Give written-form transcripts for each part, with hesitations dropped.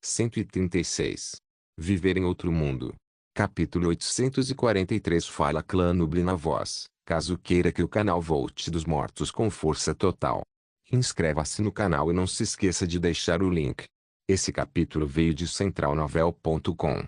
136. Viver em outro mundo. Capítulo 843. Fala Clã Nubli na voz, caso queira que o canal volte dos mortos com força total. Inscreva-se no canal e não se esqueça de deixar o link. Esse capítulo veio de centralnovel.com.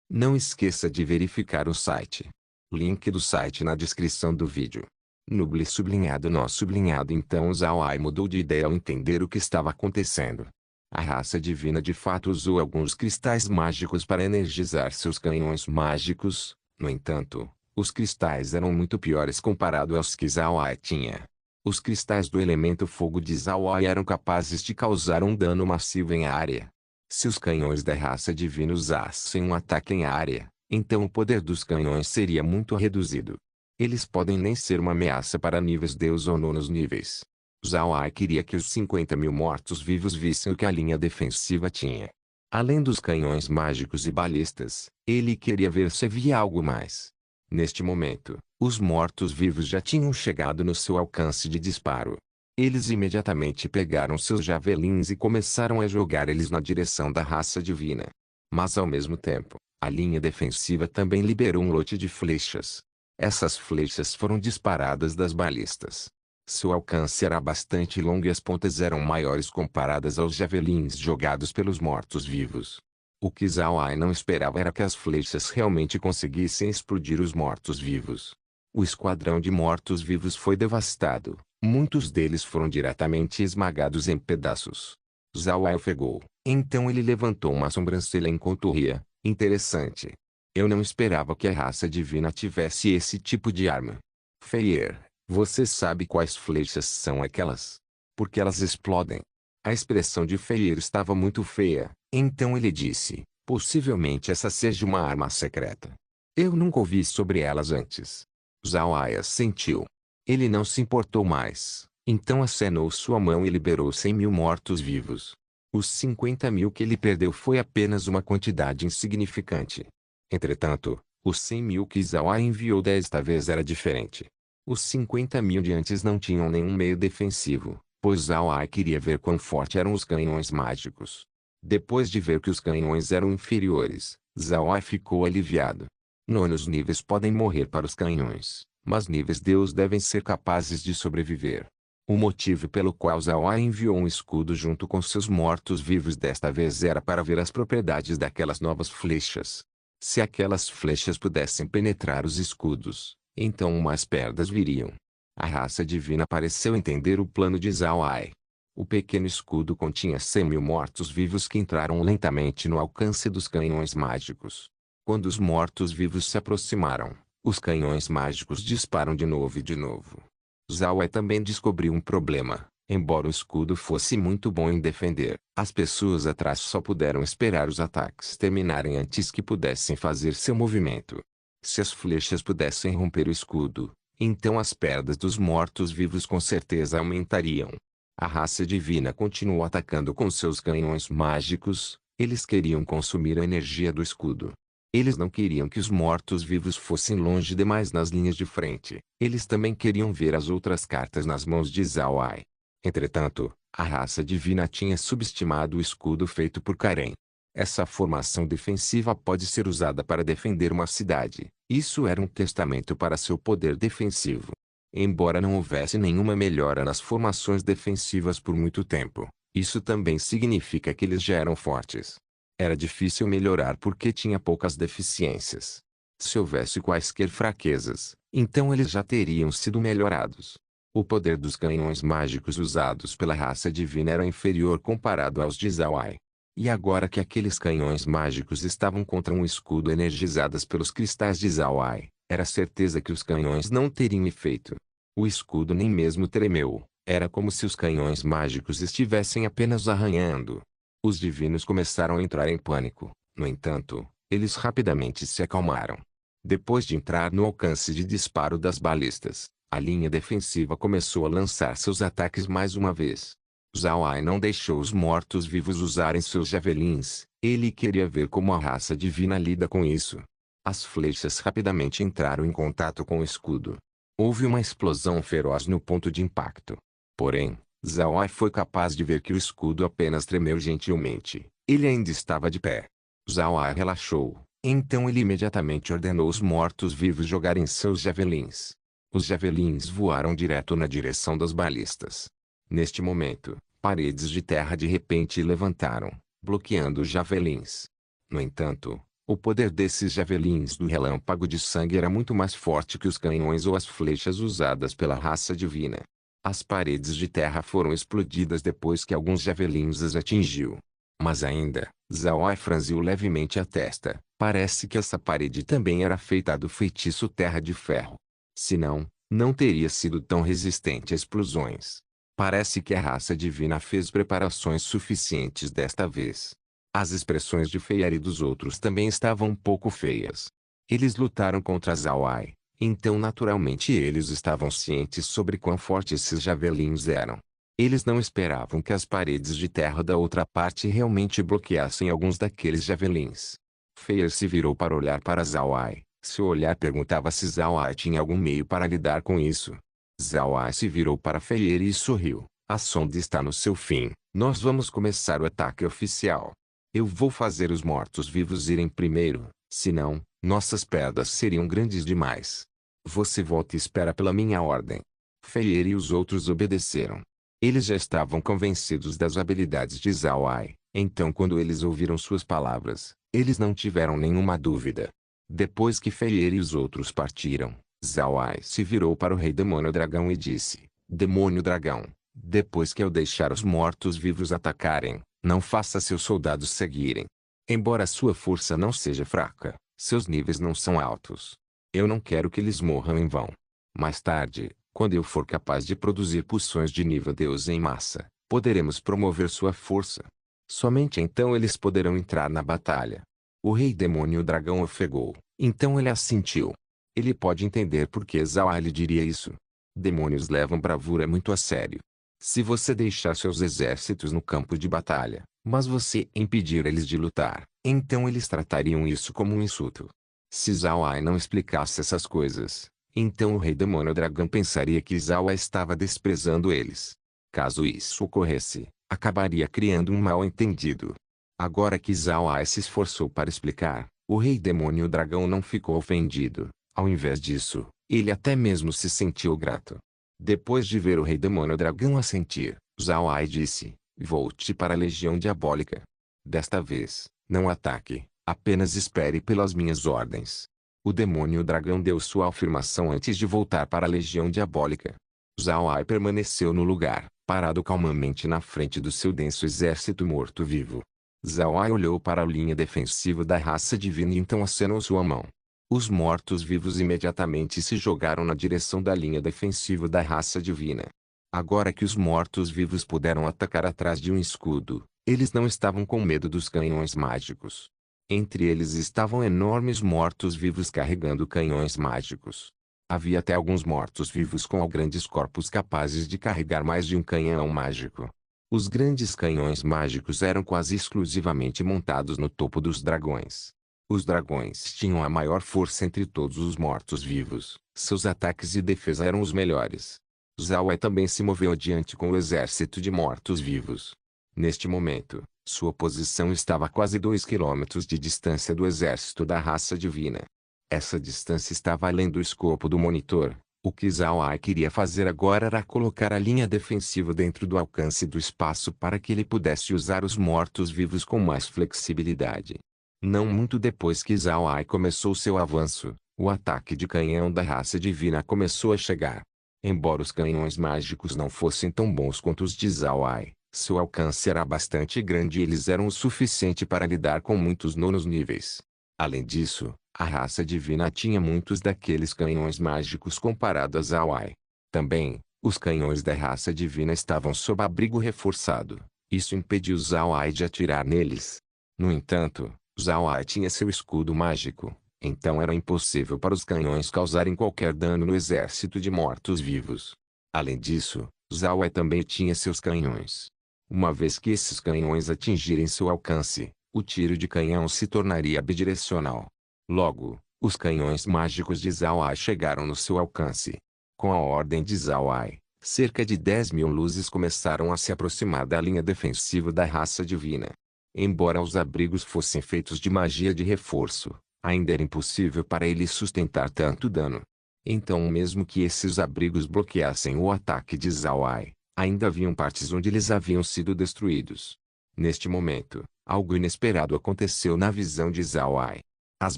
Não esqueça de verificar o site. Link do site na descrição do vídeo. Nubli sublinhado nó sublinhado. Então Zawai mudou de ideia ao entender o que estava acontecendo. A raça divina de fato usou alguns cristais mágicos para energizar seus canhões mágicos. No entanto, os cristais eram muito piores comparado aos que Zawai tinha. Os cristais do elemento fogo de Zawai eram capazes de causar um dano massivo em área. Se os canhões da raça divina usassem um ataque em área, então o poder dos canhões seria muito reduzido. Eles podem nem ser uma ameaça para níveis Deus ou nonos níveis. Zawai queria que os 50.000 mortos-vivos vissem o que a linha defensiva tinha. Além dos canhões mágicos e balistas, ele queria ver se havia algo mais. Neste momento, os mortos-vivos já tinham chegado no seu alcance de disparo. Eles imediatamente pegaram seus javelins e começaram a jogar eles na direção da raça divina. Mas ao mesmo tempo, a linha defensiva também liberou um lote de flechas. Essas flechas foram disparadas das balistas. Seu alcance era bastante longo e as pontas eram maiores comparadas aos javelins jogados pelos mortos-vivos. O que Zawai não esperava era que as flechas realmente conseguissem explodir os mortos-vivos. O esquadrão de mortos-vivos foi devastado. Muitos deles foram diretamente esmagados em pedaços. Zawai ofegou. Então ele levantou uma sobrancelha enquanto ria. Interessante. Eu não esperava que a raça divina tivesse esse tipo de arma. Feier, você sabe quais flechas são aquelas? Porque elas explodem. A expressão de Feier estava muito feia. Então ele disse, possivelmente essa seja uma arma secreta. Eu nunca ouvi sobre elas antes. Zawai assentiu. Ele não se importou mais, então acenou sua mão e liberou 100.000 mortos-vivos. Os 50.000 que ele perdeu foi apenas uma quantidade insignificante. Entretanto, os 100.000 que Zawai enviou desta vez era diferente. Os 50.000 de antes não tinham nenhum meio defensivo, pois Zawai queria ver quão forte eram os canhões mágicos. Depois de ver que os canhões eram inferiores, Zawai ficou aliviado. Nonos níveis podem morrer para os canhões, mas níveis Deus devem ser capazes de sobreviver. O motivo pelo qual Zawai enviou um escudo junto com seus mortos-vivos desta vez era para ver as propriedades daquelas novas flechas. Se aquelas flechas pudessem penetrar os escudos, então mais perdas viriam. A raça divina pareceu entender o plano de Zawai. O pequeno escudo continha 100.000 mortos-vivos que entraram lentamente no alcance dos canhões mágicos. Quando os mortos-vivos se aproximaram, os canhões mágicos disparam de novo e de novo. Zawai também descobriu um problema. Embora o escudo fosse muito bom em defender, as pessoas atrás só puderam esperar os ataques terminarem antes que pudessem fazer seu movimento. Se as flechas pudessem romper o escudo, então as perdas dos mortos-vivos com certeza aumentariam. A raça divina continuou atacando com seus canhões mágicos. Eles queriam consumir a energia do escudo. Eles não queriam que os mortos-vivos fossem longe demais nas linhas de frente. Eles também queriam ver as outras cartas nas mãos de Zawai. Entretanto, a raça divina tinha subestimado o escudo feito por Karen. Essa formação defensiva pode ser usada para defender uma cidade. Isso era um testamento para seu poder defensivo. Embora não houvesse nenhuma melhora nas formações defensivas por muito tempo, isso também significa que eles já eram fortes. Era difícil melhorar porque tinha poucas deficiências. Se houvesse quaisquer fraquezas, então eles já teriam sido melhorados. O poder dos canhões mágicos usados pela raça divina era inferior comparado aos de Zawai. E agora que aqueles canhões mágicos estavam contra um escudo energizados pelos cristais de Zawai, era certeza que os canhões não teriam efeito. O escudo nem mesmo tremeu, era como se os canhões mágicos estivessem apenas arranhando. Os divinos começaram a entrar em pânico. No entanto, eles rapidamente se acalmaram. Depois de entrar no alcance de disparo das balistas, a linha defensiva começou a lançar seus ataques mais uma vez. Zawai não deixou os mortos-vivos usarem seus javelins. Ele queria ver como a raça divina lida com isso. As flechas rapidamente entraram em contato com o escudo. Houve uma explosão feroz no ponto de impacto. Porém, Zawai foi capaz de ver que o escudo apenas tremeu gentilmente. Ele ainda estava de pé. Zhao Ai relaxou. Então ele imediatamente ordenou os mortos-vivos jogarem seus javelins. Os javelins voaram direto na direção das balistas. Neste momento, paredes de terra de repente levantaram, bloqueando os javelins. No entanto, o poder desses javelins do relâmpago de sangue era muito mais forte que os canhões ou as flechas usadas pela raça divina. As paredes de terra foram explodidas depois que alguns javelins as atingiu. Mas ainda, Zhao Ai franziu levemente a testa. Parece que essa parede também era feita do feitiço Terra de Ferro. Senão, não teria sido tão resistente a explosões. Parece que a raça divina fez preparações suficientes desta vez. As expressões de Fei e dos outros também estavam um pouco feias. Eles lutaram contra Zhao Ai, então naturalmente eles estavam cientes sobre quão fortes esses javelins eram. Eles não esperavam que as paredes de terra da outra parte realmente bloqueassem alguns daqueles javelins. Fei se virou para olhar para Zhao Ai. Seu olhar perguntava se Zhao Ai tinha algum meio para lidar com isso. Zhao Ai se virou para Fei e sorriu. A sonda está no seu fim. Nós vamos começar o ataque oficial. Eu vou fazer os mortos-vivos irem primeiro, senão, nossas perdas seriam grandes demais. Você volta e espera pela minha ordem. Fei e os outros obedeceram. Eles já estavam convencidos das habilidades de Zhao Ai, então quando eles ouviram suas palavras, eles não tiveram nenhuma dúvida. Depois que Fei e os outros partiram, Zhao Ai se virou para o rei Demônio Dragão e disse: Demônio Dragão, depois que eu deixar os mortos-vivos atacarem, não faça seus soldados seguirem. Embora sua força não seja fraca, seus níveis não são altos. Eu não quero que eles morram em vão. Mais tarde, quando eu for capaz de produzir poções de nível Deus em massa, poderemos promover sua força. Somente então eles poderão entrar na batalha. O rei demônio dragão ofegou, então ele assentiu. Ele pode entender por que Zhao Ai lhe diria isso. Demônios levam bravura muito a sério. Se você deixar seus exércitos no campo de batalha, mas você impedir eles de lutar, então eles tratariam isso como um insulto. Se Zhao Ai não explicasse essas coisas, então o rei demônio dragão pensaria que Zhao Ai estava desprezando eles. Caso isso ocorresse, acabaria criando um mal-entendido. Agora que Zhao Ai se esforçou para explicar, o rei demônio dragão não ficou ofendido. Ao invés disso, ele até mesmo se sentiu grato. Depois de ver o rei demônio dragão assentir, Zhao Ai disse: volte para a Legião Diabólica. Desta vez, não ataque, apenas espere pelas minhas ordens. O demônio dragão deu sua afirmação antes de voltar para a Legião Diabólica. Zhao Ai permaneceu no lugar, parado calmamente na frente do seu denso exército morto-vivo. Zhao Ai olhou para a linha defensiva da raça divina e então acenou sua mão. Os mortos-vivos imediatamente se jogaram na direção da linha defensiva da raça divina. Agora que os mortos-vivos puderam atacar atrás de um escudo, eles não estavam com medo dos canhões mágicos. Entre eles estavam enormes mortos-vivos carregando canhões mágicos. Havia até alguns mortos-vivos com grandes corpos capazes de carregar mais de um canhão mágico. Os grandes canhões mágicos eram quase exclusivamente montados no topo dos dragões. Os dragões tinham a maior força entre todos os mortos-vivos. Seus ataques e defesa eram os melhores. Zhao Ai também se moveu adiante com o exército de mortos-vivos. Neste momento, sua posição estava a quase 2 quilômetros de distância do exército da raça divina. Essa distância estava além do escopo do monitor. O que Zhao Ai queria fazer agora era colocar a linha defensiva dentro do alcance do espaço para que ele pudesse usar os mortos-vivos com mais flexibilidade. Não muito depois que Zhao Ai começou seu avanço, o ataque de canhão da raça divina começou a chegar. Embora os canhões mágicos não fossem tão bons quanto os de Zhao Ai, seu alcance era bastante grande e eles eram o suficiente para lidar com muitos nonos níveis. Além disso, a raça divina tinha muitos daqueles canhões mágicos comparado a Zhao Ai. Também, os canhões da raça divina estavam sob abrigo reforçado. Isso impediu Zhao Ai de atirar neles. No entanto, Zhao Ai tinha seu escudo mágico, então era impossível para os canhões causarem qualquer dano no exército de mortos-vivos. Além disso, Zhao Ai também tinha seus canhões. Uma vez que esses canhões atingirem seu alcance, o tiro de canhão se tornaria bidirecional. Logo, os canhões mágicos de Zhao Ai chegaram no seu alcance. Com a ordem de Zhao Ai, cerca de 10.000 luzes começaram a se aproximar da linha defensiva da raça divina. Embora os abrigos fossem feitos de magia de reforço, ainda era impossível para ele sustentar tanto dano. Então, mesmo que esses abrigos bloqueassem o ataque de Zhao Ai, ainda haviam partes onde eles haviam sido destruídos. Neste momento, algo inesperado aconteceu na visão de Zhao Ai. As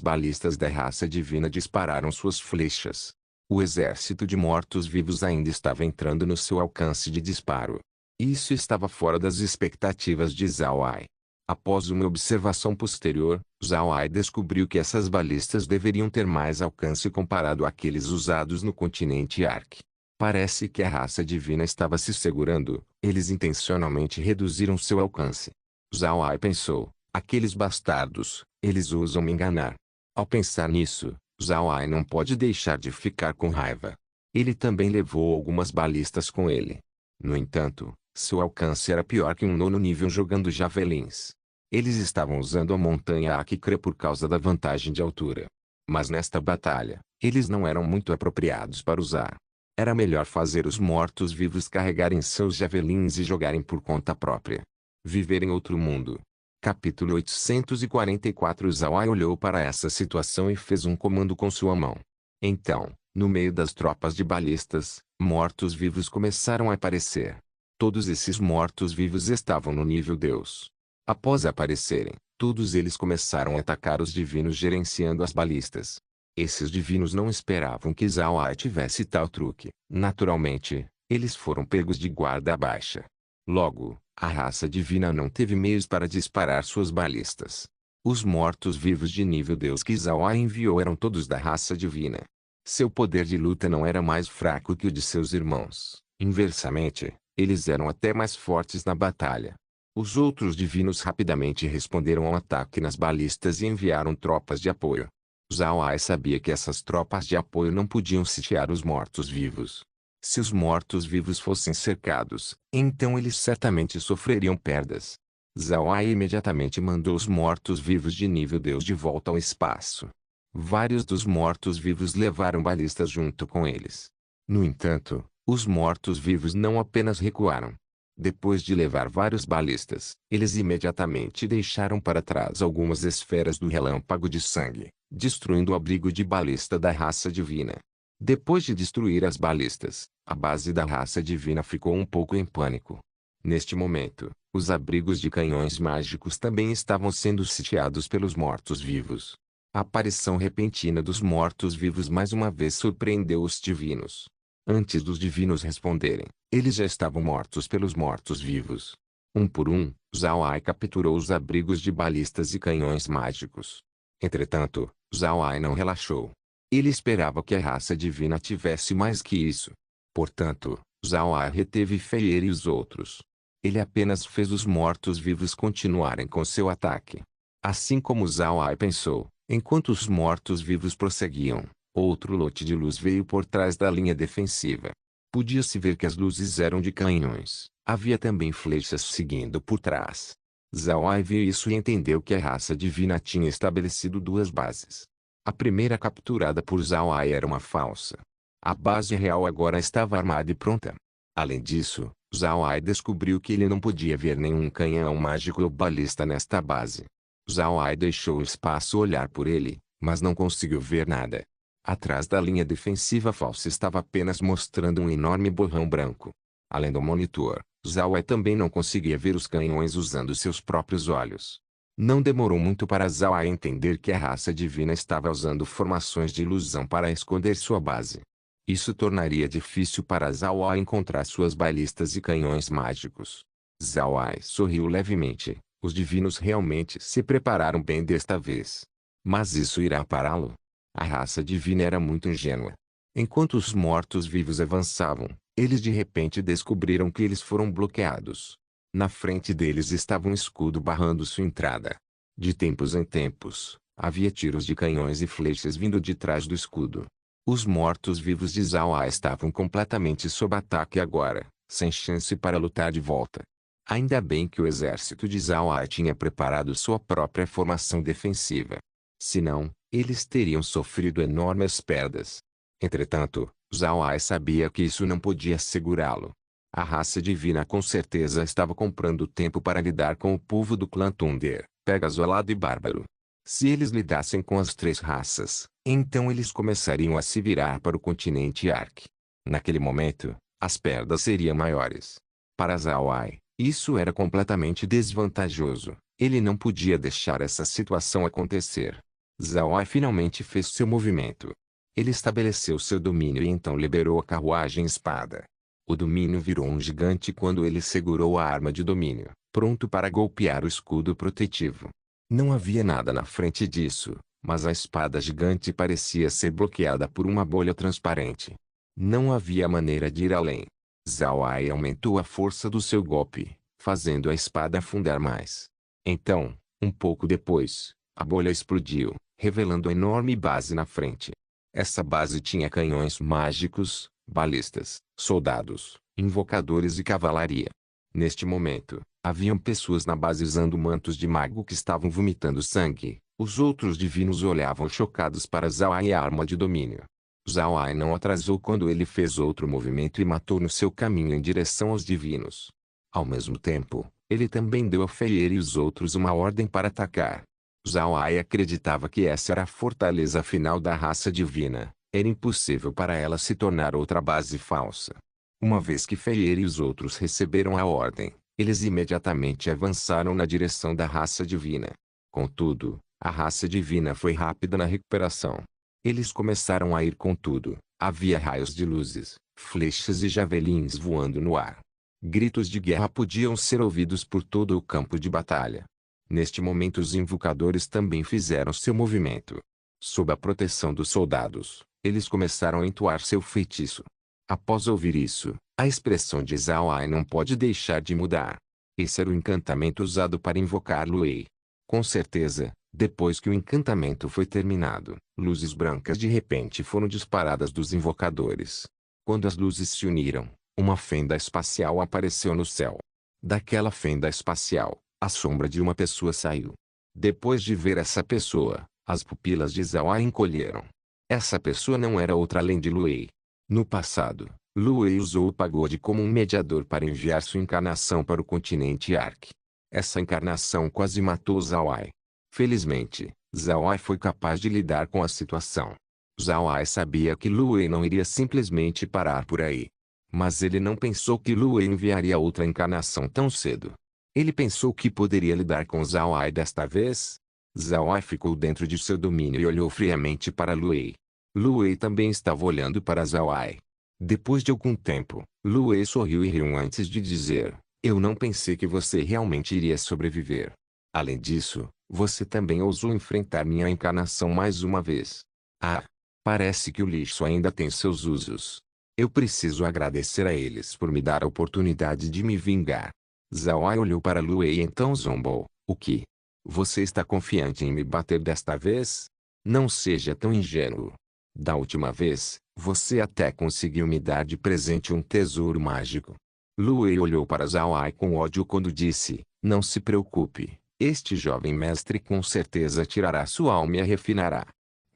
balistas da raça divina dispararam suas flechas. O exército de mortos-vivos ainda estava entrando no seu alcance de disparo. Isso estava fora das expectativas de Zhao Ai. Após uma observação posterior, Zhao Ai descobriu que essas balistas deveriam ter mais alcance comparado àqueles usados no continente Ark. Parece que a raça divina estava se segurando, eles intencionalmente reduziram seu alcance. Zhao Ai pensou, aqueles bastardos, eles ousam me enganar. Ao pensar nisso, Zhao Ai não pode deixar de ficar com raiva. Ele também levou algumas balistas com ele. No entanto, seu alcance era pior que um nono nível jogando javelins. Eles estavam usando a montanha Akikre por causa da vantagem de altura. Mas nesta batalha, eles não eram muito apropriados para usar. Era melhor fazer os mortos-vivos carregarem seus javelins e jogarem por conta própria. Viver em outro mundo. Capítulo 844. Zhao Ai olhou para essa situação e fez um comando com sua mão. Então, no meio das tropas de balistas, mortos-vivos começaram a aparecer. Todos esses mortos-vivos estavam no nível Deus. Após aparecerem, todos eles começaram a atacar os divinos gerenciando as balistas. Esses divinos não esperavam que Zhao Ai tivesse tal truque. Naturalmente, eles foram pegos de guarda baixa. Logo, a raça divina não teve meios para disparar suas balistas. Os mortos-vivos de nível Deus que Zhao Ai enviou eram todos da raça divina. Seu poder de luta não era mais fraco que o de seus irmãos. Inversamente, eles eram até mais fortes na batalha. Os outros divinos rapidamente responderam ao ataque nas balistas e enviaram tropas de apoio. Zhao Ai sabia que essas tropas de apoio não podiam sitiar os mortos-vivos. Se os mortos-vivos fossem cercados, então eles certamente sofreriam perdas. Zhao Ai imediatamente mandou os mortos-vivos de nível Deus de volta ao espaço. Vários dos mortos-vivos levaram balistas junto com eles. No entanto, os mortos-vivos não apenas recuaram. Depois de levar vários balistas, eles imediatamente deixaram para trás algumas esferas do relâmpago de sangue, destruindo o abrigo de balista da raça divina. Depois de destruir as balistas, a base da raça divina ficou um pouco em pânico. Neste momento, os abrigos de canhões mágicos também estavam sendo sitiados pelos mortos-vivos. A aparição repentina dos mortos-vivos mais uma vez surpreendeu os divinos. Antes dos divinos responderem, eles já estavam mortos pelos mortos-vivos. Um por um, Zhao Ai capturou os abrigos de balistas e canhões mágicos. Entretanto, Zhao Ai não relaxou. Ele esperava que a raça divina tivesse mais que isso. Portanto, Zhao Ai reteve Fei e os outros. Ele apenas fez os mortos-vivos continuarem com seu ataque. Assim como Zhao Ai pensou, enquanto os mortos-vivos prosseguiam, outro lote de luz veio por trás da linha defensiva. Podia-se ver que as luzes eram de canhões. Havia também flechas seguindo por trás. Zhao Ai viu isso e entendeu que a raça divina tinha estabelecido duas bases. A primeira capturada por Zhao Ai era uma falsa. A base real agora estava armada e pronta. Além disso, Zhao Ai descobriu que ele não podia ver nenhum canhão mágico ou balista nesta base. Zhao Ai deixou o espaço olhar por ele, mas não conseguiu ver nada. Atrás da linha defensiva falsa estava apenas mostrando um enorme borrão branco. Além do monitor, Zhao Ai também não conseguia ver os canhões usando seus próprios olhos. Não demorou muito para Zhao Ai entender que a raça divina estava usando formações de ilusão para esconder sua base. Isso tornaria difícil para Zhao Ai encontrar suas balistas e canhões mágicos. Zhao Ai sorriu levemente. Os divinos realmente se prepararam bem desta vez. Mas isso irá pará-lo? A raça divina era muito ingênua. Enquanto os mortos-vivos avançavam, eles de repente descobriram que eles foram bloqueados. Na frente deles estava um escudo barrando sua entrada. De tempos em tempos, havia tiros de canhões e flechas vindo de trás do escudo. Os mortos-vivos de Zhao Ai estavam completamente sob ataque agora, sem chance para lutar de volta. Ainda bem que o exército de Zhao Ai tinha preparado sua própria formação defensiva. Senão, eles teriam sofrido enormes perdas. Entretanto, Zhao Ai sabia que isso não podia segurá-lo. A raça divina com certeza estava comprando tempo para lidar com o povo do clã Thunder, Pegasus Alado e Bárbaro. Se eles lidassem com as três raças, então eles começariam a se virar para o continente Ark. Naquele momento, as perdas seriam maiores. Para Zawai, isso era completamente desvantajoso. Ele não podia deixar essa situação acontecer. Zawai finalmente fez seu movimento. Ele estabeleceu seu domínio e então liberou a carruagem espada. O domínio virou um gigante quando ele segurou a arma de domínio, pronto para golpear o escudo protetivo. Não havia nada na frente disso, mas a espada gigante parecia ser bloqueada por uma bolha transparente. Não havia maneira de ir além. Zawai aumentou a força do seu golpe, fazendo a espada afundar mais. Então, um pouco depois, a bolha explodiu, revelando a enorme base na frente. Essa base tinha canhões mágicos, balistas, soldados, invocadores e cavalaria. Neste momento, haviam pessoas na base usando mantos de mago que estavam vomitando sangue. Os outros divinos olhavam chocados para Zawai e a arma de domínio. Zawai não atrasou quando ele fez outro movimento e matou no seu caminho em direção aos divinos. Ao mesmo tempo, ele também deu a Feyre e os outros uma ordem para atacar. Zawai acreditava que essa era a fortaleza final da raça divina. Era impossível para ela se tornar outra base falsa. Uma vez que Feyre e os outros receberam a ordem, eles imediatamente avançaram na direção da raça divina. Contudo, a raça divina foi rápida na recuperação. Eles começaram a ir com tudo. Havia raios de luzes, flechas e javelins voando no ar. Gritos de guerra podiam ser ouvidos por todo o campo de batalha. Neste momento os invocadores também fizeram seu movimento. Sob a proteção dos soldados, eles começaram a entoar seu feitiço. Após ouvir isso, a expressão de Zawai não pode deixar de mudar. Esse era o encantamento usado para invocar Luei. Com certeza, depois que o encantamento foi terminado, luzes brancas de repente foram disparadas dos invocadores. Quando as luzes se uniram, uma fenda espacial apareceu no céu. Daquela fenda espacial, a sombra de uma pessoa saiu. Depois de ver essa pessoa, as pupilas de Zawai encolheram. Essa pessoa não era outra além de Luei. No passado, Luei usou o pagode como um mediador para enviar sua encarnação para o continente Ark. Essa encarnação quase matou Zawai. Felizmente, Zawai foi capaz de lidar com a situação. Zawai sabia que Luei não iria simplesmente parar por aí. Mas ele não pensou que Luei enviaria outra encarnação tão cedo. Ele pensou que poderia lidar com Zawai desta vez. Zawai ficou dentro de seu domínio e olhou friamente para Luei. Luei também estava olhando para Zawai. Depois de algum tempo, Luei sorriu e riu antes de dizer: "Eu não pensei que você realmente iria sobreviver. Além disso, você também ousou enfrentar minha encarnação mais uma vez. Ah, parece que o lixo ainda tem seus usos. Eu preciso agradecer a eles por me dar a oportunidade de me vingar." Zawai olhou para Luei e então zombou: "O que? Você está confiante em me bater desta vez? Não seja tão ingênuo. Da última vez, você até conseguiu me dar de presente um tesouro mágico." Luei olhou para Zawai com ódio quando disse: "Não se preocupe, este jovem mestre com certeza tirará sua alma e a refinará.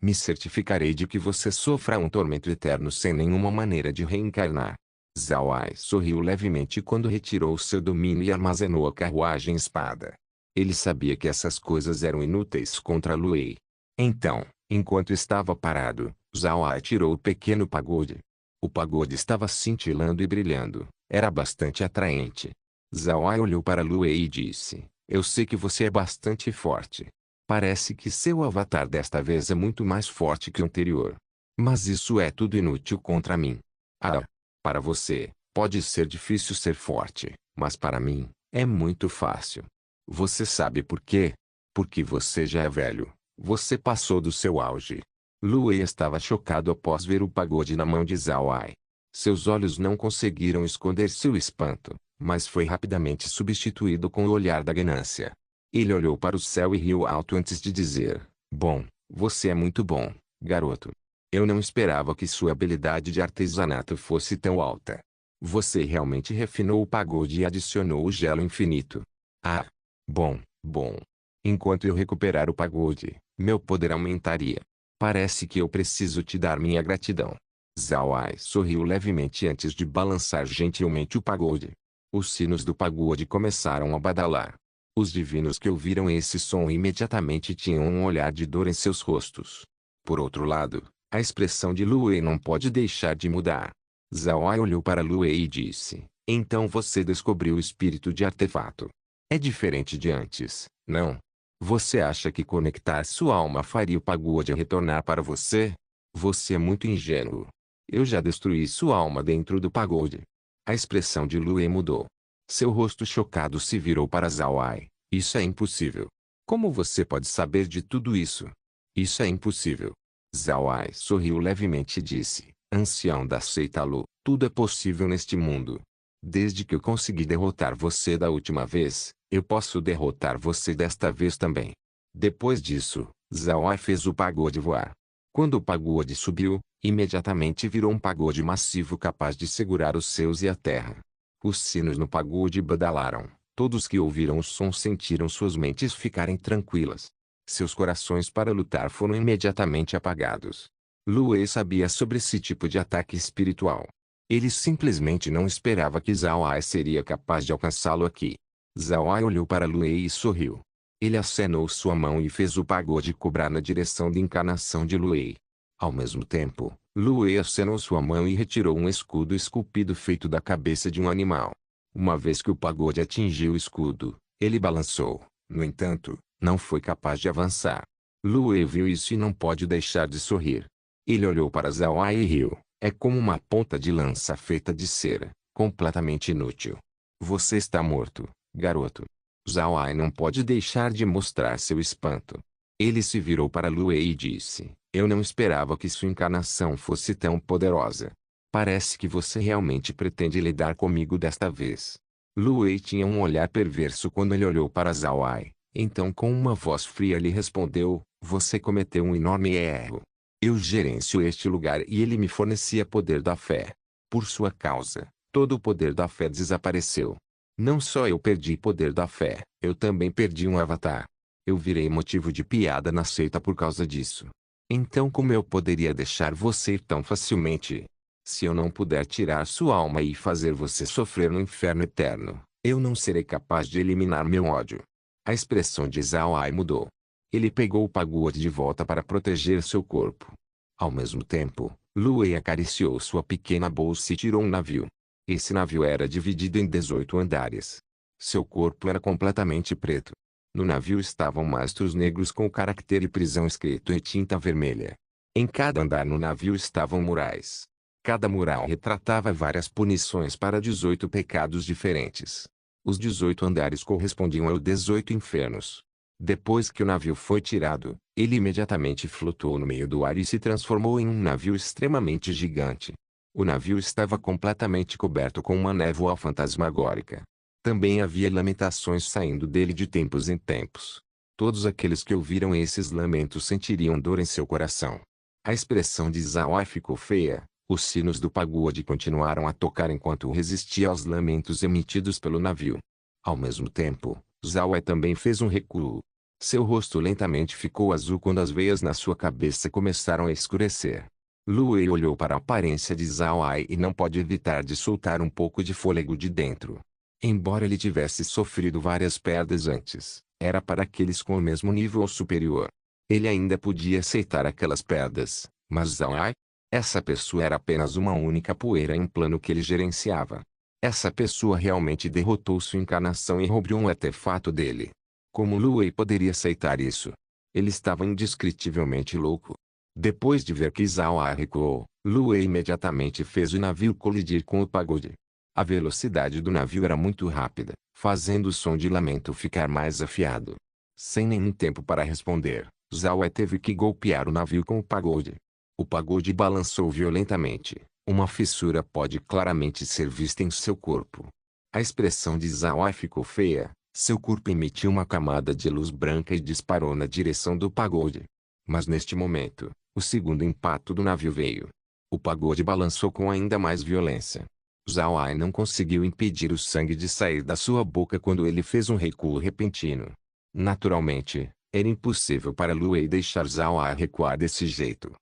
Me certificarei de que você sofra um tormento eterno sem nenhuma maneira de reencarnar." Zawai sorriu levemente quando retirou seu domínio e armazenou a carruagem espada. Ele sabia que essas coisas eram inúteis contra Luei. Então, enquanto estava parado, Zawai tirou o pequeno pagode. O pagode estava cintilando e brilhando. Era bastante atraente. Zawai olhou para Luei e disse: "Eu sei que você é bastante forte. Parece que seu avatar desta vez é muito mais forte que o anterior. Mas isso é tudo inútil contra mim. Ah, para você, pode ser difícil ser forte, mas para mim, é muito fácil. Você sabe por quê? Porque você já é velho. Você passou do seu auge." Luei estava chocado após ver o pagode na mão de Zawai. Seus olhos não conseguiram esconder seu espanto, mas foi rapidamente substituído com o olhar da ganância. Ele olhou para o céu e riu alto antes de dizer: "Bom, você é muito bom, garoto. Eu não esperava que sua habilidade de artesanato fosse tão alta. Você realmente refinou o pagode e adicionou o gelo infinito. Ah, bom, bom. Enquanto eu recuperar o pagode, meu poder aumentaria. Parece que eu preciso te dar minha gratidão." Zhao Ai sorriu levemente antes de balançar gentilmente o pagode. Os sinos do pagode começaram a badalar. Os divinos que ouviram esse som imediatamente tinham um olhar de dor em seus rostos. Por outro lado, a expressão de Lu Wei não pode deixar de mudar. Zhao Ai olhou para Lu Wei e disse: então você descobriu o espírito de artefato. É diferente de antes, não? Você acha que conectar sua alma faria o pagode retornar para você? Você é muito ingênuo. Eu já destruí sua alma dentro do pagode. A expressão de Lu Wei mudou. Seu rosto chocado se virou para Zhao Ai. Isso é impossível. Como você pode saber de tudo isso? Isso é impossível. Zhao Ai sorriu levemente e disse: ancião da seita Lu, tudo é possível neste mundo. Desde que eu consegui derrotar você da última vez, eu posso derrotar você desta vez também. Depois disso, Zhao Ai fez o pagode voar. Quando o pagode subiu, imediatamente virou um pagode massivo capaz de segurar os céus e a terra. Os sinos no pagode badalaram. Todos que ouviram o som sentiram suas mentes ficarem tranquilas. Seus corações para lutar foram imediatamente apagados. Lu Wei sabia sobre esse tipo de ataque espiritual. Ele simplesmente não esperava que Zhao Ai seria capaz de alcançá-lo aqui. Zhao Ai olhou para Lu Wei e sorriu. Ele acenou sua mão e fez o pagode cobrar na direção da encarnação de Lu Wei. Ao mesmo tempo, Lu Wei acenou sua mão e retirou um escudo esculpido feito da cabeça de um animal. Uma vez que o pagode atingiu o escudo, ele balançou. No entanto, não foi capaz de avançar. Lu Wei viu isso e não pode deixar de sorrir. Ele olhou para Zhao Ai e riu. É como uma ponta de lança feita de cera, completamente inútil. Você está morto, garoto. Zhao Ai não pode deixar de mostrar seu espanto. Ele se virou para Lu Wei e disse: eu não esperava que sua encarnação fosse tão poderosa. Parece que você realmente pretende lidar comigo desta vez. Lu Wei tinha um olhar perverso quando ele olhou para Zhao Ai. Então com uma voz fria lhe respondeu: você cometeu um enorme erro. Eu gerencio este lugar e ele me fornecia poder da fé. Por sua causa, todo o poder da fé desapareceu. Não só eu perdi poder da fé, eu também perdi um avatar. Eu virei motivo de piada na seita por causa disso. Então como eu poderia deixar você ir tão facilmente? Se eu não puder tirar sua alma e fazer você sofrer no inferno eterno, eu não serei capaz de eliminar meu ódio. A expressão de Zhao Ai mudou. Ele pegou o pagode de volta para proteger seu corpo. Ao mesmo tempo, Lu Wei acariciou sua pequena bolsa e tirou um navio. Esse navio era dividido em 18 andares. Seu corpo era completamente preto. No navio estavam mastros negros com o caractere prisão escrito em tinta vermelha. Em cada andar no navio estavam murais. Cada mural retratava várias punições para 18 pecados diferentes. Os 18 andares correspondiam aos 18 infernos. Depois que o navio foi tirado, ele imediatamente flutuou no meio do ar e se transformou em um navio extremamente gigante. O navio estava completamente coberto com uma névoa fantasmagórica. Também havia lamentações saindo dele de tempos em tempos. Todos aqueles que ouviram esses lamentos sentiriam dor em seu coração. A expressão de Zhao Ai ficou feia. Os sinos do pagode continuaram a tocar enquanto resistia aos lamentos emitidos pelo navio. Ao mesmo tempo, Zhao Ai também fez um recuo. Seu rosto lentamente ficou azul quando as veias na sua cabeça começaram a escurecer. Lu Wei olhou para a aparência de Zhao Ai e não pôde evitar de soltar um pouco de fôlego de dentro. Embora ele tivesse sofrido várias perdas antes, era para aqueles com o mesmo nível ou superior. Ele ainda podia aceitar aquelas perdas, mas Zhao Ai? Essa pessoa era apenas uma única poeira em um plano que ele gerenciava. Essa pessoa realmente derrotou sua encarnação e roubou um artefato dele. Como Lu Wei poderia aceitar isso? Ele estava indescritivelmente louco. Depois de ver que Zhao Ai recuou, Lu Wei imediatamente fez o navio colidir com o pagode. A velocidade do navio era muito rápida, fazendo o som de lamento ficar mais afiado. Sem nenhum tempo para responder, Zhao Ai teve que golpear o navio com o pagode. O pagode balançou violentamente. Uma fissura pode claramente ser vista em seu corpo. A expressão de Zhao Ai ficou feia. Seu corpo emitiu uma camada de luz branca e disparou na direção do pagode. Mas neste momento, o segundo impacto do navio veio. O pagode balançou com ainda mais violência. Zhao Ai não conseguiu impedir o sangue de sair da sua boca quando ele fez um recuo repentino. Naturalmente, era impossível para Lu Wei deixar Zhao Ai recuar desse jeito.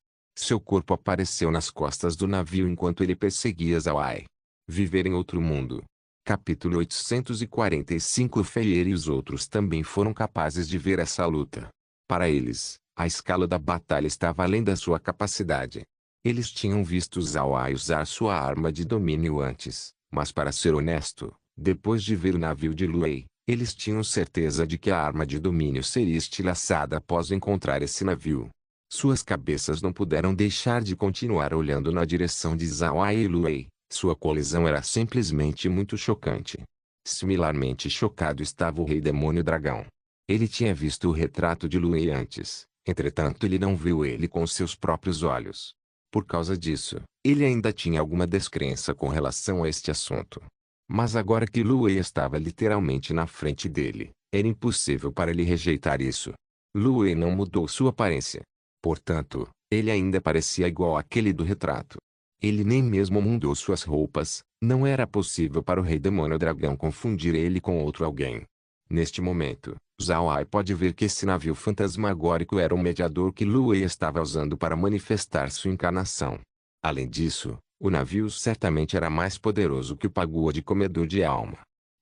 Seu corpo apareceu nas costas do navio enquanto ele perseguia Zawai. Viver em outro mundo. Capítulo 845. Feyer e os outros também foram capazes de ver essa luta. Para eles, a escala da batalha estava além da sua capacidade. Eles tinham visto Zawai usar sua arma de domínio antes, mas para ser honesto, depois de ver o navio de Luei, eles tinham certeza de que a arma de domínio seria estilhaçada após encontrar esse navio. Suas cabeças não puderam deixar de continuar olhando na direção de Zawai e Luei. Sua colisão era simplesmente muito chocante. Similarmente chocado estava o Rei Demônio Dragão. Ele tinha visto o retrato de Luei antes, entretanto ele não viu ele com seus próprios olhos. Por causa disso, ele ainda tinha alguma descrença com relação a este assunto. Mas agora que Luei estava literalmente na frente dele, era impossível para ele rejeitar isso. Luei não mudou sua aparência. Portanto, ele ainda parecia igual àquele do retrato. Ele nem mesmo mudou suas roupas, não era possível para o Rei Demônio Dragão confundir ele com outro alguém. Neste momento, Zawai pode ver que esse navio fantasmagórico era o mediador que Luei estava usando para manifestar sua encarnação. Além disso, o navio certamente era mais poderoso que o Pagua de Comedor de Alma.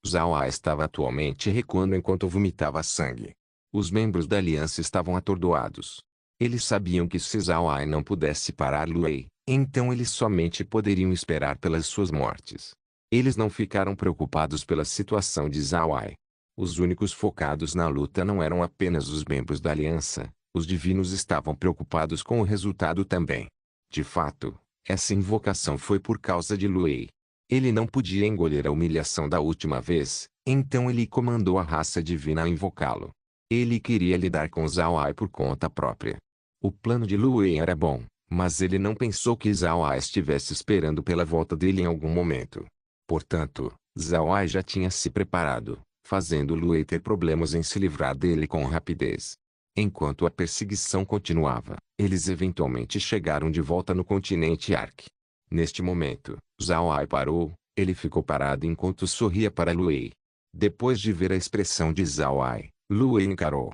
Zawai estava atualmente recuando enquanto vomitava sangue. Os membros da aliança estavam atordoados. Eles sabiam que se Zawai não pudesse parar Luei, então eles somente poderiam esperar pelas suas mortes. Eles não ficaram preocupados pela situação de Zawai. Os únicos focados na luta não eram apenas os membros da aliança, os divinos estavam preocupados com o resultado também. De fato, essa invocação foi por causa de Luei. Ele não podia engolir a humilhação da última vez, então ele comandou a raça divina a invocá-lo. Ele queria lidar com Zawai por conta própria. O plano de Luei era bom, mas ele não pensou que Zawai estivesse esperando pela volta dele em algum momento. Portanto, Zawai já tinha se preparado, fazendo Luei ter problemas em se livrar dele com rapidez. Enquanto a perseguição continuava, eles eventualmente chegaram de volta no continente Ark. Neste momento, Zawai parou, ele ficou parado enquanto sorria para Luei. Depois de ver a expressão de Zawai, Luei encarou.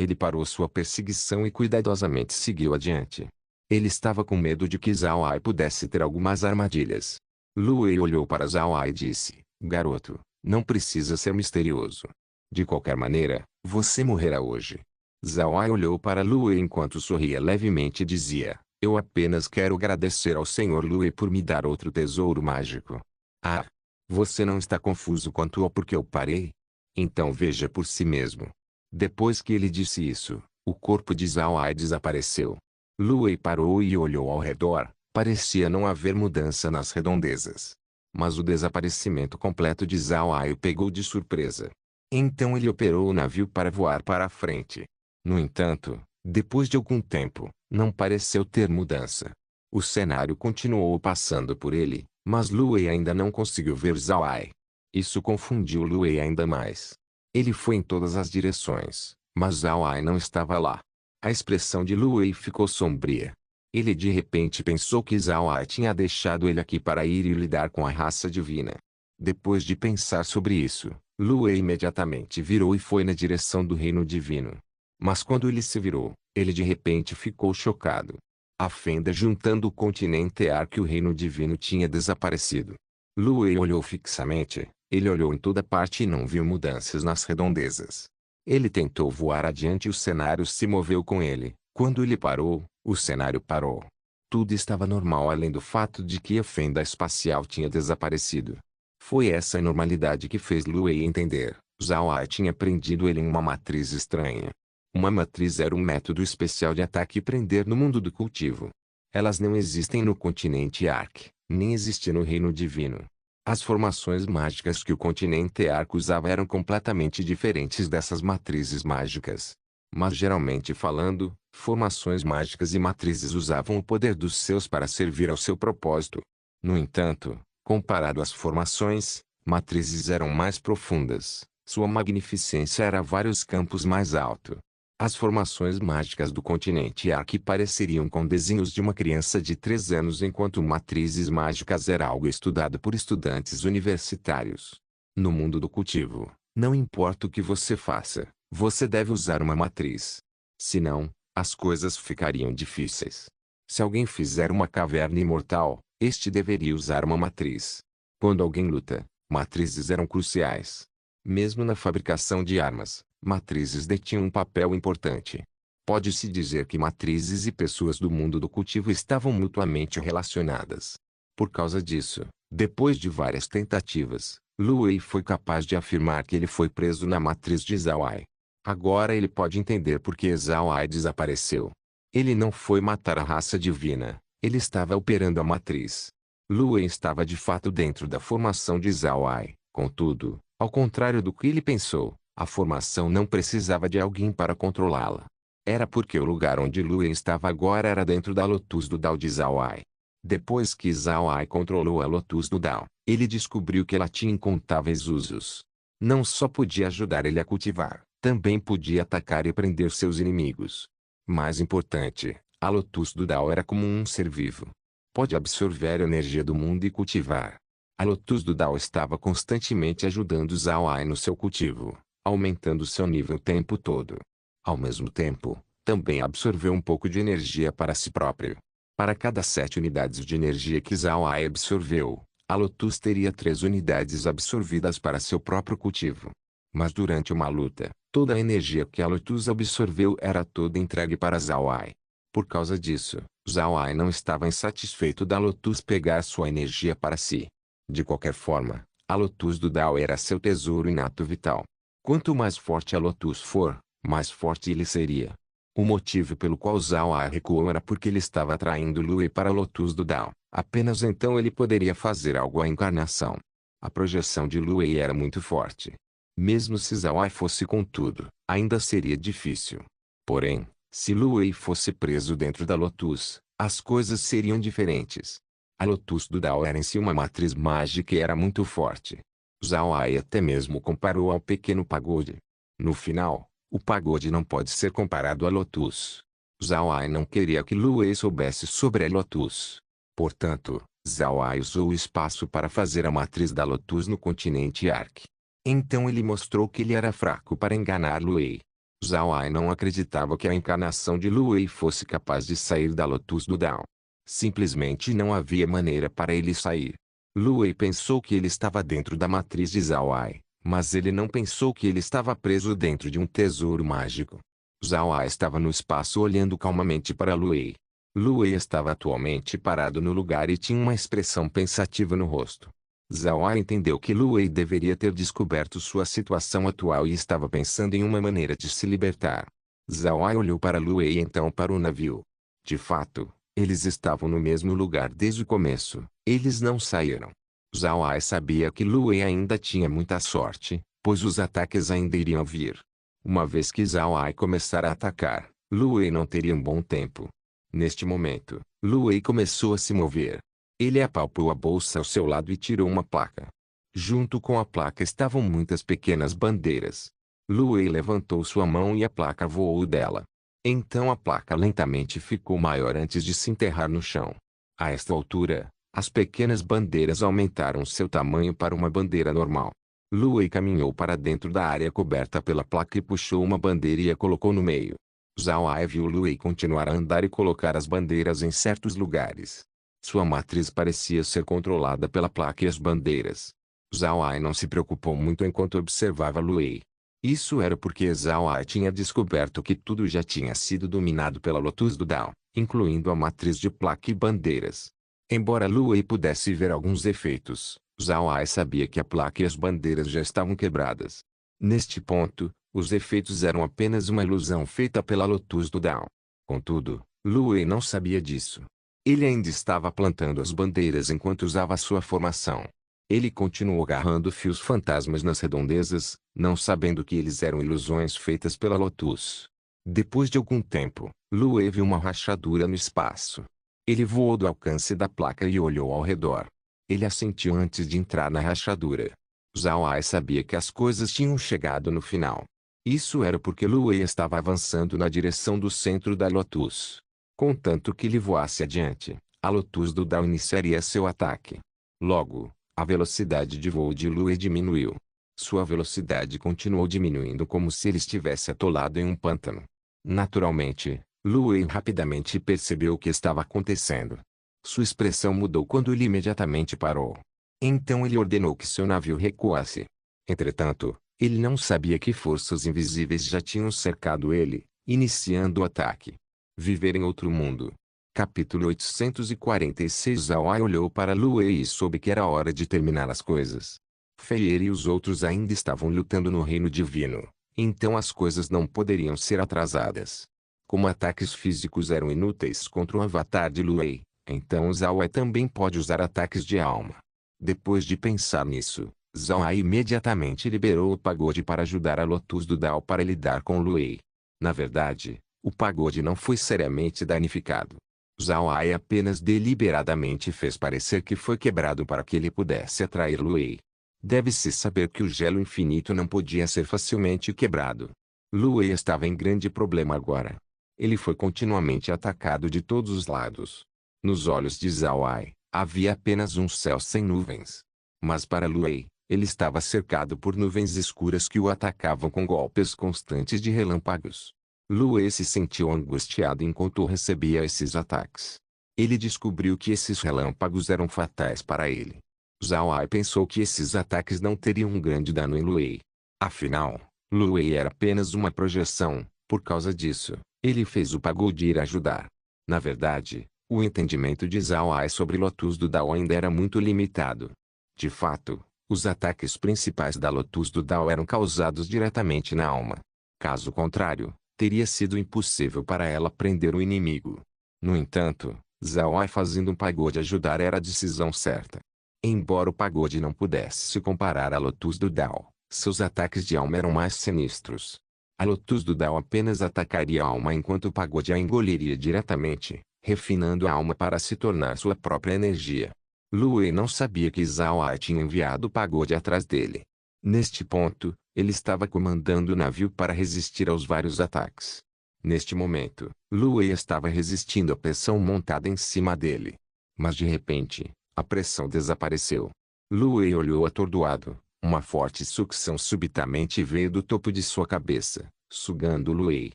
Ele parou sua perseguição e cuidadosamente seguiu adiante. Ele estava com medo de que Zawai pudesse ter algumas armadilhas. Luei olhou para Zawai e disse, garoto, não precisa ser misterioso. De qualquer maneira, você morrerá hoje. Zawai olhou para Luei enquanto sorria levemente e dizia, eu apenas quero agradecer ao Senhor Luei por me dar outro tesouro mágico. Ah! Você não está confuso quanto ao porquê eu parei? Então veja por si mesmo. Depois que ele disse isso, o corpo de Zawai desapareceu. Luei parou e olhou ao redor, parecia não haver mudança nas redondezas. Mas o desaparecimento completo de Zawai o pegou de surpresa. Então ele operou o navio para voar para a frente. No entanto, depois de algum tempo, não pareceu ter mudança. O cenário continuou passando por ele, mas Luei ainda não conseguiu ver Zawai. Isso confundiu Luei ainda mais. Ele foi em todas as direções, mas Zawai não estava lá. A expressão de Luei ficou sombria. Ele de repente pensou que Zawai tinha deixado ele aqui para ir e lidar com a raça divina. Depois de pensar sobre isso, Luei imediatamente virou e foi na direção do reino divino. Mas quando ele se virou, ele de repente ficou chocado. A fenda juntando o continente Ark e o reino divino tinha desaparecido. Luei olhou fixamente, ele olhou em toda parte e não viu mudanças nas redondezas. Ele tentou voar adiante e o cenário se moveu com ele. Quando ele parou, o cenário parou. Tudo estava normal além do fato de que a fenda espacial tinha desaparecido. Foi essa normalidade que fez Luei entender. Zawai tinha prendido ele em uma matriz estranha. Uma matriz era um método especial de ataque e prender no mundo do cultivo. Elas não existem no continente Ark, nem existem no reino divino. As formações mágicas que o continente Ark usava eram completamente diferentes dessas matrizes mágicas. Mas geralmente falando, formações mágicas e matrizes usavam o poder dos seus para servir ao seu propósito. No entanto, comparado às formações, matrizes eram mais profundas, sua magnificência era vários campos mais alto. As formações mágicas do continente Ark pareceriam com desenhos de uma criança de 3 anos enquanto matrizes mágicas era algo estudado por estudantes universitários. No mundo do cultivo, não importa o que você faça, você deve usar uma matriz. Senão, as coisas ficariam difíceis. Se alguém fizer uma caverna imortal, este deveria usar uma matriz. Quando alguém luta, matrizes eram cruciais. Mesmo na fabricação de armas, matrizes detinham um papel importante. Pode-se dizer que matrizes e pessoas do mundo do cultivo estavam mutuamente relacionadas. Por causa disso, depois de várias tentativas, Lu Wei foi capaz de afirmar que ele foi preso na matriz de Zhao Ai. Agora ele pode entender por que Zhao Ai desapareceu. Ele não foi matar a raça divina, ele estava operando a matriz. Lu Wei estava de fato dentro da formação de Zhao Ai. Contudo, ao contrário do que ele pensou, a formação não precisava de alguém para controlá-la. Era porque o lugar onde Lu Wei estava agora era dentro da Lotus do Dao de Zhao Ai. Depois que Zhao Ai controlou a Lotus do Dao, ele descobriu que ela tinha incontáveis usos. Não só podia ajudar ele a cultivar, também podia atacar e prender seus inimigos. Mais importante, a Lotus do Dao era como um ser vivo. Pode absorver a energia do mundo e cultivar. A Lotus do Dao estava constantemente ajudando Zhao Ai no seu cultivo, aumentando seu nível o tempo todo. Ao mesmo tempo, também absorveu um pouco de energia para si próprio. Para cada 7 unidades de energia que Zhao Ai absorveu, a Lotus teria 3 unidades absorvidas para seu próprio cultivo. Mas durante uma luta, toda a energia que a Lotus absorveu era toda entregue para Zhao Ai. Por causa disso, Zhao Ai não estava insatisfeito da Lotus pegar sua energia para si. De qualquer forma, a Lotus do Dao era seu tesouro inato vital. Quanto mais forte a Lotus for, mais forte ele seria. O motivo pelo qual Zhao Ai recuou era porque ele estava atraindo Lu Wei para a Lotus do Dao. Apenas então ele poderia fazer algo à encarnação. A projeção de Lu Wei era muito forte. Mesmo se Zhao Ai fosse contudo, ainda seria difícil. Porém, se Lu Wei fosse preso dentro da Lotus, as coisas seriam diferentes. A Lotus do Dao era em si uma matriz mágica e era muito forte. Zhao Ai até mesmo comparou ao pequeno pagode. No final, o pagode não pode ser comparado à Lotus. Zhao Ai não queria que Lu Wei soubesse sobre a Lotus. Portanto, Zhao Ai usou o espaço para fazer a matriz da Lotus no continente Ark. Então ele mostrou que ele era fraco para enganar Lu Wei. Zhao Ai não acreditava que a encarnação de Lu Wei fosse capaz de sair da Lotus do Dao. Simplesmente não havia maneira para ele sair. Lu Wei pensou que ele estava dentro da matriz de Zhao Ai, mas ele não pensou que ele estava preso dentro de um tesouro mágico. Zhao Ai estava no espaço olhando calmamente para Lu Wei. Lu Wei estava atualmente parado no lugar e tinha uma expressão pensativa no rosto. Zhao Ai entendeu que Lu Wei deveria ter descoberto sua situação atual e estava pensando em uma maneira de se libertar. Zhao Ai olhou para Lu Wei e então para o navio. De fato, eles estavam no mesmo lugar desde o começo. Eles não saíram. Zhao Ai sabia que Lu Wei ainda tinha muita sorte, pois os ataques ainda iriam vir. Uma vez que Zhao Ai começar a atacar, Lu Wei não teria um bom tempo. Neste momento, Lu Wei começou a se mover. Ele apalpou a bolsa ao seu lado e tirou uma placa. Junto com a placa estavam muitas pequenas bandeiras. Lu Wei levantou sua mão e a placa voou dela. Então a placa lentamente ficou maior antes de se enterrar no chão. A esta altura, as pequenas bandeiras aumentaram seu tamanho para uma bandeira normal. Lu Wei caminhou para dentro da área coberta pela placa e puxou uma bandeira e a colocou no meio. Zhao Ai viu Lu Wei continuar a andar e colocar as bandeiras em certos lugares. Sua matriz parecia ser controlada pela placa e as bandeiras. Zhao Ai não se preocupou muito enquanto observava Lu Wei. Isso era porque Zhao Ai tinha descoberto que tudo já tinha sido dominado pela Lotus do Dao, incluindo a matriz de placa e bandeiras. Embora Lu Wei pudesse ver alguns efeitos, Zhao Ai sabia que a placa e as bandeiras já estavam quebradas. Neste ponto, os efeitos eram apenas uma ilusão feita pela Lotus do Dao. Contudo, Lu Wei não sabia disso. Ele ainda estava plantando as bandeiras enquanto usava sua formação. Ele continuou agarrando fios fantasmas nas redondezas, não sabendo que eles eram ilusões feitas pela Lotus. Depois de algum tempo, Lu Wei viu uma rachadura no espaço. Ele voou do alcance da placa e olhou ao redor. Ele a sentiu antes de entrar na rachadura. Zhao Ai sabia que as coisas tinham chegado no final. Isso era porque Lu Wei estava avançando na direção do centro da Lotus. Contanto que ele voasse adiante, a Lotus do Dao iniciaria seu ataque. Logo, a velocidade de voo de Lu Wei diminuiu. Sua velocidade continuou diminuindo como se ele estivesse atolado em um pântano. Naturalmente, Lu Wei rapidamente percebeu o que estava acontecendo. Sua expressão mudou quando ele imediatamente parou. Então ele ordenou que seu navio recuasse. Entretanto, ele não sabia que forças invisíveis já tinham cercado ele, iniciando o ataque. Viver em outro mundo. Capítulo 846. Zhao Ai olhou para Lu Wei e soube que era hora de terminar as coisas. Fei e os outros ainda estavam lutando no reino divino, então as coisas não poderiam ser atrasadas. Como ataques físicos eram inúteis contra o avatar de Lu Wei, então Zhao Ai também pode usar ataques de alma. Depois de pensar nisso, Zhao Ai imediatamente liberou o pagode para ajudar a Lotus do Dao para lidar com Lu Wei. Na verdade, o pagode não foi seriamente danificado. Zhao Ai apenas deliberadamente fez parecer que foi quebrado para que ele pudesse atrair Lu Wei. Deve-se saber que o gelo infinito não podia ser facilmente quebrado. Lu Wei estava em grande problema agora. Ele foi continuamente atacado de todos os lados. Nos olhos de Zhao Ai, havia apenas um céu sem nuvens. Mas para Lu Wei, ele estava cercado por nuvens escuras que o atacavam com golpes constantes de relâmpagos. Lu Wei se sentiu angustiado enquanto recebia esses ataques. Ele descobriu que esses relâmpagos eram fatais para ele. Zhao Ai pensou que esses ataques não teriam um grande dano em Lu Wei. Afinal, Lu Wei era apenas uma projeção. Por causa disso, ele fez o pagode ir ajudar. Na verdade, o entendimento de Zhao Ai sobre Lotus do Dao ainda era muito limitado. De fato, os ataques principais da Lotus do Dao eram causados diretamente na alma. Caso contrário, teria sido impossível para ela prender o inimigo. No entanto, Zhao Ai fazendo um pagode ajudar era a decisão certa. Embora o pagode não pudesse se comparar à Lotus do Dao, seus ataques de alma eram mais sinistros. A Lotus do Dao apenas atacaria a alma enquanto o pagode a engoliria diretamente, refinando a alma para se tornar sua própria energia. Lu Wei não sabia que Zhao Ai tinha enviado o pagode atrás dele. Neste ponto, ele estava comandando o navio para resistir aos vários ataques. Neste momento, Lu Wei estava resistindo à pressão montada em cima dele. Mas de repente, a pressão desapareceu. Lu Wei olhou atordoado. Uma forte sucção subitamente veio do topo de sua cabeça, sugando Lu Wei.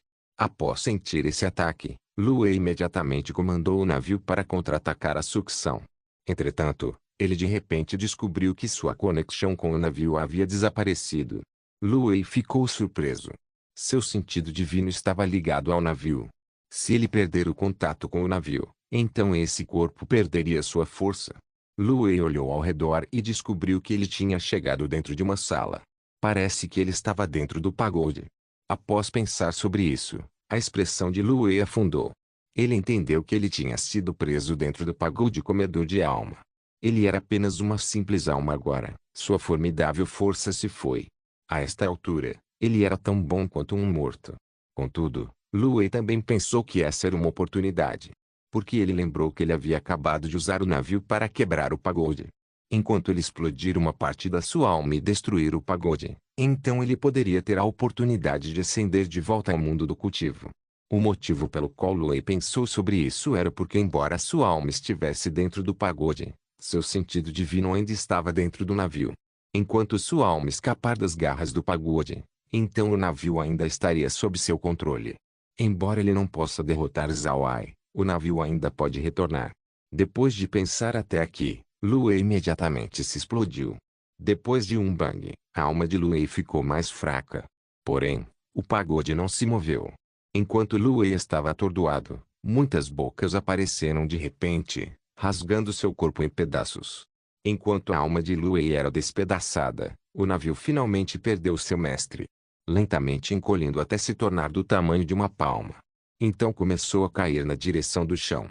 Após sentir esse ataque, Lu Wei imediatamente comandou o navio para contra-atacar a sucção. Entretanto, ele de repente descobriu que sua conexão com o navio havia desaparecido. Lu Wei ficou surpreso. Seu sentido divino estava ligado ao navio. Se ele perder o contato com o navio, então esse corpo perderia sua força. Lu Wei olhou ao redor e descobriu que ele tinha chegado dentro de uma sala. Parece que ele estava dentro do pagode. Após pensar sobre isso, a expressão de Lu Wei afundou. Ele entendeu que ele tinha sido preso dentro do pagode comedor de alma. Ele era apenas uma simples alma agora. Sua formidável força se foi. A esta altura, ele era tão bom quanto um morto. Contudo, Lu Wei também pensou que essa era uma oportunidade. Porque ele lembrou que ele havia acabado de usar o navio para quebrar o pagode. Enquanto ele explodir uma parte da sua alma e destruir o pagode, então ele poderia ter a oportunidade de ascender de volta ao mundo do cultivo. O motivo pelo qual Lu Wei pensou sobre isso era porque embora sua alma estivesse dentro do pagode, seu sentido divino ainda estava dentro do navio. Enquanto sua alma escapar das garras do pagode, então o navio ainda estaria sob seu controle. Embora ele não possa derrotar Zhao Ai, o navio ainda pode retornar. Depois de pensar até aqui, Lu Wei imediatamente se explodiu. Depois de um bang, a alma de Lu Wei ficou mais fraca. Porém, o pagode não se moveu. Enquanto Lu Wei estava atordoado, muitas bocas apareceram de repente, rasgando seu corpo em pedaços. Enquanto a alma de Lu Wei era despedaçada, o navio finalmente perdeu seu mestre. Lentamente encolhendo até se tornar do tamanho de uma palma. Então começou a cair na direção do chão.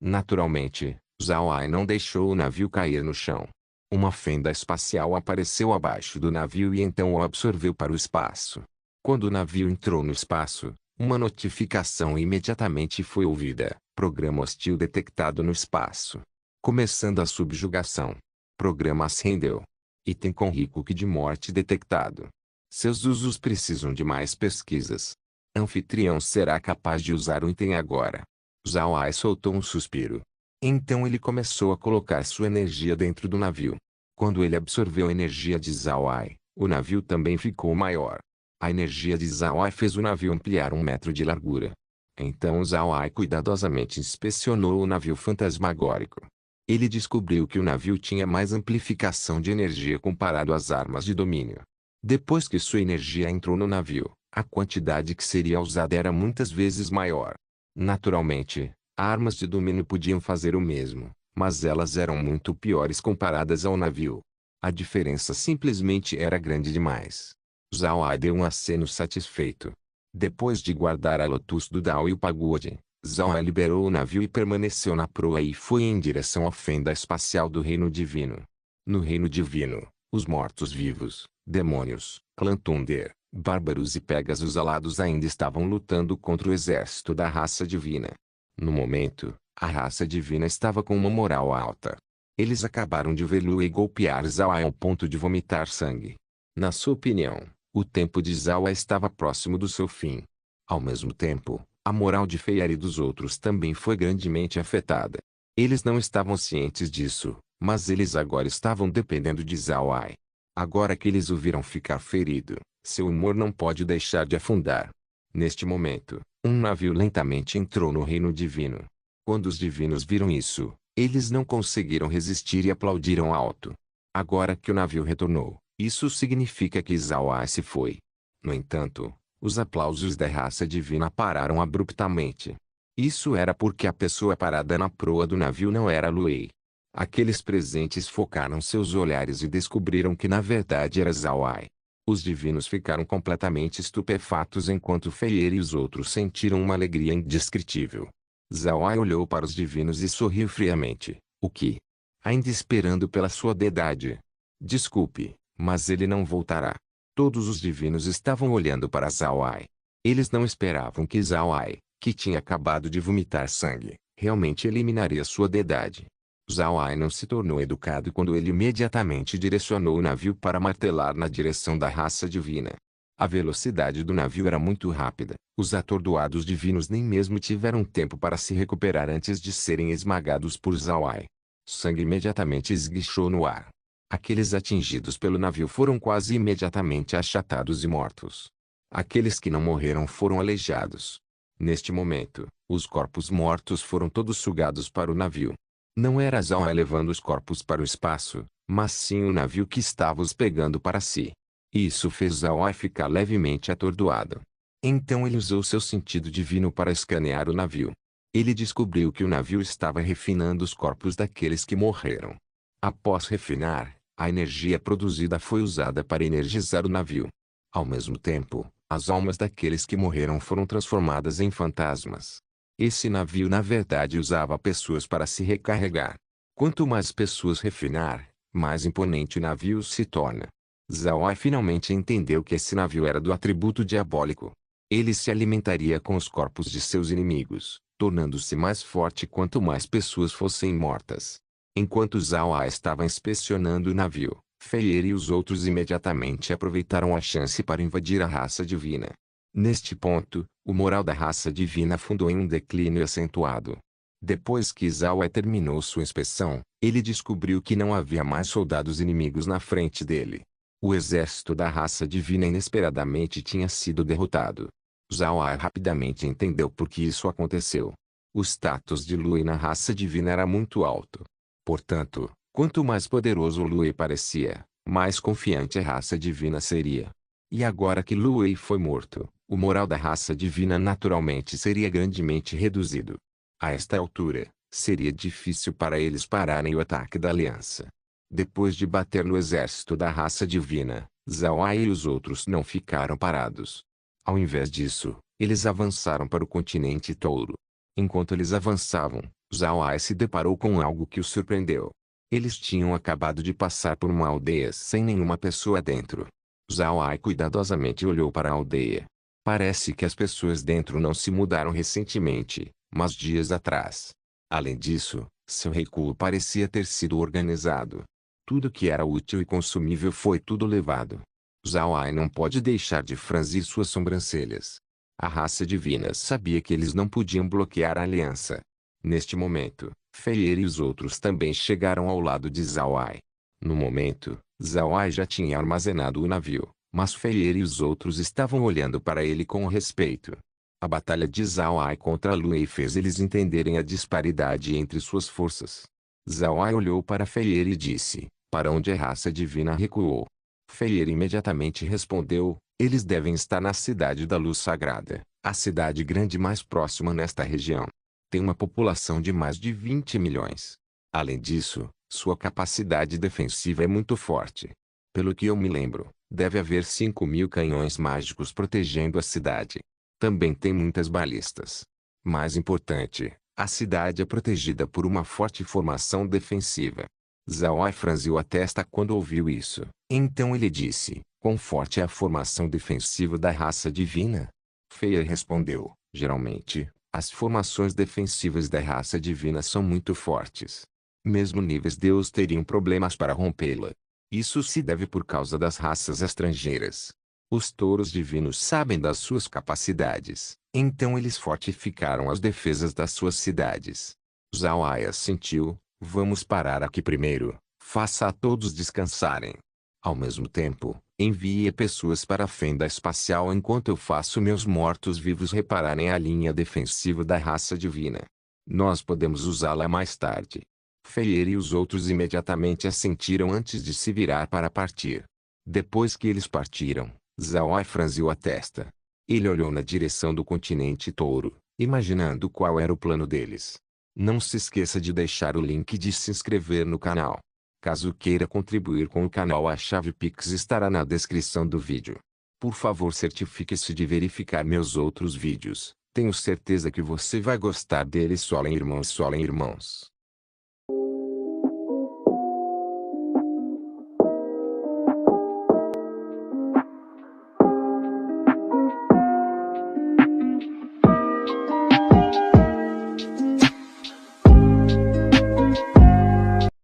Naturalmente, Zhao Ai não deixou o navio cair no chão. Uma fenda espacial apareceu abaixo do navio e então o absorveu para o espaço. Quando o navio entrou no espaço, uma notificação imediatamente foi ouvida. Programa hostil detectado no espaço. Começando a subjugação. Programa ascendeu. Item com risco de morte detectado. Seus usos precisam de mais pesquisas. Anfitrião será capaz de usar o item agora. Zhao Ai soltou um suspiro. Então ele começou a colocar sua energia dentro do navio. Quando ele absorveu a energia de Zhao Ai, o navio também ficou maior. A energia de Zhao Ai fez o navio ampliar 1 metro de largura. Então Zhao Ai cuidadosamente inspecionou o navio fantasmagórico. Ele descobriu que o navio tinha mais amplificação de energia comparado às armas de domínio. Depois que sua energia entrou no navio, a quantidade que seria usada era muitas vezes maior. Naturalmente, armas de domínio podiam fazer o mesmo, mas elas eram muito piores comparadas ao navio. A diferença simplesmente era grande demais. Zhao Ai deu um aceno satisfeito. Depois de guardar a Lotus do Dao e o Pagode, Zhao Ai liberou o navio e permaneceu na proa e foi em direção à fenda espacial do Reino Divino. No Reino Divino, os mortos-vivos, demônios, Clã Thunder, bárbaros e Pegasus alados ainda estavam lutando contra o exército da raça divina. No momento, a raça divina estava com uma moral alta. Eles acabaram de ver Lu Wei golpear Zhao Ai ao ponto de vomitar sangue. Na sua opinião, o tempo de Zhao Ai estava próximo do seu fim. Ao mesmo tempo, a moral de Fei Erê e dos outros também foi grandemente afetada. Eles não estavam cientes disso, mas eles agora estavam dependendo de Zhao Ai. Agora que eles o viram ficar ferido, seu humor não pode deixar de afundar. Neste momento, um navio lentamente entrou no reino divino. Quando os divinos viram isso, eles não conseguiram resistir e aplaudiram alto. Agora que o navio retornou, isso significa que Zhao Ai se foi. No entanto, os aplausos da raça divina pararam abruptamente. Isso era porque a pessoa parada na proa do navio não era Lu Wei. Aqueles presentes focaram seus olhares e descobriram que na verdade era Zhao Ai. Os divinos ficaram completamente estupefatos enquanto Fei Erê e os outros sentiram uma alegria indescritível. Zhao Ai olhou para os divinos e sorriu friamente. O que? Ainda esperando pela sua deidade. Desculpe, mas ele não voltará. Todos os divinos estavam olhando para Zhao Ai. Eles não esperavam que Zhao Ai, que tinha acabado de vomitar sangue, realmente eliminaria sua deidade. Zhao Ai não se tornou educado quando ele imediatamente direcionou o navio para martelar na direção da raça divina. A velocidade do navio era muito rápida. Os atordoados divinos nem mesmo tiveram tempo para se recuperar antes de serem esmagados por Zhao Ai. Sangue imediatamente esguichou no ar. Aqueles atingidos pelo navio foram quase imediatamente achatados e mortos. Aqueles que não morreram foram aleijados. Neste momento, os corpos mortos foram todos sugados para o navio. Não era Zhao Ai levando os corpos para o espaço, mas sim o navio que estava os pegando para si. Isso fez Zhao Ai ficar levemente atordoado. Então ele usou seu sentido divino para escanear o navio. Ele descobriu que o navio estava refinando os corpos daqueles que morreram. Após refinar, a energia produzida foi usada para energizar o navio. Ao mesmo tempo, as almas daqueles que morreram foram transformadas em fantasmas. Esse navio na verdade usava pessoas para se recarregar. Quanto mais pessoas refinar, mais imponente o navio se torna. Zhao Ai finalmente entendeu que esse navio era do atributo diabólico. Ele se alimentaria com os corpos de seus inimigos, tornando-se mais forte quanto mais pessoas fossem mortas. Enquanto Zhao Ai estava inspecionando o navio, Fei Erê e os outros imediatamente aproveitaram a chance para invadir a raça divina. Neste ponto, o moral da raça divina afundou em um declínio acentuado. Depois que Zhao Ai terminou sua inspeção, ele descobriu que não havia mais soldados inimigos na frente dele. O exército da raça divina inesperadamente tinha sido derrotado. Zhao Ai rapidamente entendeu por que isso aconteceu. O status de Lu Wei na raça divina era muito alto. Portanto, quanto mais poderoso Lu Wei parecia, mais confiante a raça divina seria. E agora que Lu Wei foi morto, o moral da raça divina naturalmente seria grandemente reduzido. A esta altura, seria difícil para eles pararem o ataque da aliança. Depois de bater no exército da raça divina, Zhao Ai e os outros não ficaram parados. Ao invés disso, eles avançaram para o continente Touro. Enquanto eles avançavam, Zhao Ai se deparou com algo que o surpreendeu. Eles tinham acabado de passar por uma aldeia sem nenhuma pessoa dentro. Zhao Ai cuidadosamente olhou para a aldeia. Parece que as pessoas dentro não se mudaram recentemente, mas dias atrás. Além disso, seu recuo parecia ter sido organizado. Tudo que era útil e consumível foi tudo levado. Zhao Ai não pode deixar de franzir suas sobrancelhas. A raça divina sabia que eles não podiam bloquear a aliança. Neste momento, Fei Erê e os outros também chegaram ao lado de Zhao Ai. No momento, Zhao Ai já tinha armazenado o navio, mas Fei Erê e os outros estavam olhando para ele com respeito. A batalha de Zhao Ai contra Lu Wei fez eles entenderem a disparidade entre suas forças. Zhao Ai olhou para Fei e disse, para onde a raça divina recuou. Fei imediatamente respondeu, eles devem estar na cidade da luz sagrada, a cidade grande mais próxima nesta região. Tem uma população de mais de 20 milhões. Além disso, sua capacidade defensiva é muito forte. Pelo que eu me lembro, deve haver 5.000 canhões mágicos protegendo a cidade. Também tem muitas balistas. Mais importante, a cidade é protegida por uma forte formação defensiva. Zhao Ai franziu a testa quando ouviu isso. Então ele disse, quão forte é a formação defensiva da raça divina? Fei respondeu, geralmente, as formações defensivas da raça divina são muito fortes. Mesmo níveis Deus teriam problemas para rompê-la. Isso se deve por causa das raças estrangeiras. Os touros divinos sabem das suas capacidades, então eles fortificaram as defesas das suas cidades. Zhao Ai assentiu, vamos parar aqui primeiro, faça a todos descansarem. Ao mesmo tempo, envie pessoas para a fenda espacial enquanto eu faço meus mortos-vivos repararem a linha defensiva da raça divina. Nós podemos usá-la mais tarde. Fei e os outros imediatamente assentiram antes de se virar para partir. Depois que eles partiram, Zhao Ai franziu a testa. Ele olhou na direção do continente Touro, imaginando qual era o plano deles. Não se esqueça de deixar o link de se inscrever no canal. Caso queira contribuir com o canal, a chave Pix estará na descrição do vídeo. Por favor, certifique-se de verificar meus outros vídeos. Tenho certeza que você vai gostar deles. Solem irmãos, solem irmãos.